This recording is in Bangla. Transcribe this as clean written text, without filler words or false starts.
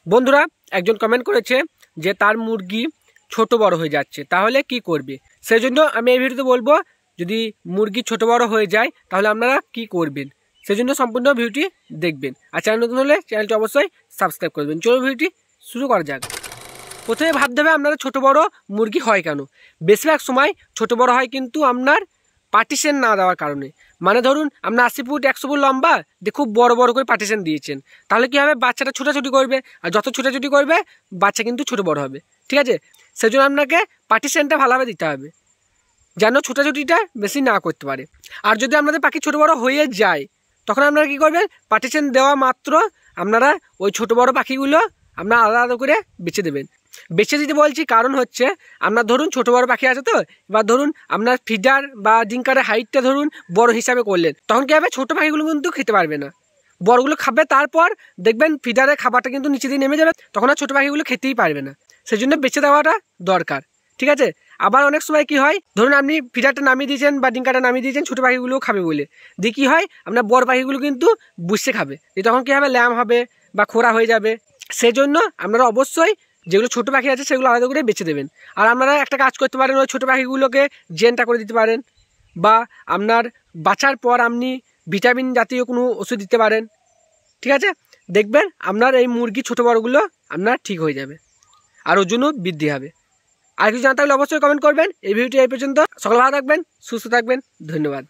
বন্ধুরা একজন কমেন্ট করেছে যে তার মুরগি ছোট বড় হয়ে যাচ্ছে, তাহলে কি করবে? সেই জন্য আমি এই ভিডিওতে বলবো যদি মুরগি ছোট বড় হয়ে যায় তাহলে আপনারা কি করবেন, সেজন্য সম্পূর্ণ ভিডিওটি দেখবেন। আর চ্যানেল নতুন হলে চ্যানেলটি অবশ্যই সাবস্ক্রাইব করবেন। চলো ভিডিওটি শুরু করা যাক। প্রথমে ভাবতে হবে আপনারা ছোট বড় মুরগি হয় কেন। বেশিরভাগ সময় ছোট বড় হয় কিন্তু আপনার পার্টিশন না দেওয়ার কারণে। মানে ধরুন আপনার 80 ফুট 100 ফুট লম্বা দিয়ে খুব বড় বড় করে পার্টিশন দিয়েছেন, তাহলে কি হবে, বাচ্চাটা ছোটাছুটি করবে, আর যত ছোটাছুটি করবে বাচ্চা কিন্তু ছোট বড় হবে। ঠিক আছে, সেজন্য আপনাকে পার্টিশনটা ভালোভাবে দিতে হবে যেন ছোটাছুটিটা বেশি না করতে পারে। আর যদি আপনাদের পাখি ছোট বড় হয়ে যায় তখন আপনারা কী করবেন, পার্টিশন দেওয়া মাত্র আপনারা ওই ছোট বড় পাখিগুলো আপনারা আলাদা আলাদা করে বেছে দেবেন। বেছে দিতে বলছি কারণ হচ্ছে আপনার ধরুন ছোট বড় পাখি আছে, তো এবার ধরুন আপনার ফিডার বা ডিঙ্কারের হাইটটা ধরুন বড় হিসাবে করলেন, তখন কী হবে, ছোট পাখিগুলো কিন্তু খেতে পারবে না, বড়গুলো খাবে, তারপর দেখবেন ফিডারের খাবারটা কিন্তু নিচে দিয়ে নেমে যাবে, তখন আর ছোট পাখিগুলো খেতেই পারবে না। সেই জন্য বেছে দেওয়াটা দরকার। ঠিক আছে, আবার অনেক সময় কি হয়, ধরুন আপনি ফিডারটা নামিয়ে দিয়েছেন বা ডিঙ্কারটা নামিয়ে দিয়েছেন ছোটো পাখিগুলো খাবে বলে, দিয়ে কী হয় আপনার বড় পাখিগুলো কিন্তু বুঝতে খাবে, তখন কী হবে, ল্যাম হবে বা খোরা হয়ে যাবে। সেই জন্য আপনারা অবশ্যই যেগুলো ছোটো পাখি আছে সেগুলো আলাদা করে বেছে দেবেন। আর আপনারা একটা কাজ করতে পারেন, ওই ছোটো পাখিগুলোকে জেনটা করে দিতে পারেন, বা আপনার বাঁচার পর আপনি ভিটামিন জাতীয় কোনো ওষুধ দিতে পারেন। ঠিক আছে, দেখবেন আপনার এই মুরগি ছোটো বড়গুলো আপনার ঠিক হয়ে যাবে আর ওজনও বৃদ্ধি হবে। আর কিছু জানতে হলে অবশ্যই কমেন্ট করবেন। এই ভিডিওটি এই পর্যন্ত। সকলে ভালো থাকবেন, সুস্থ থাকবেন, ধন্যবাদ।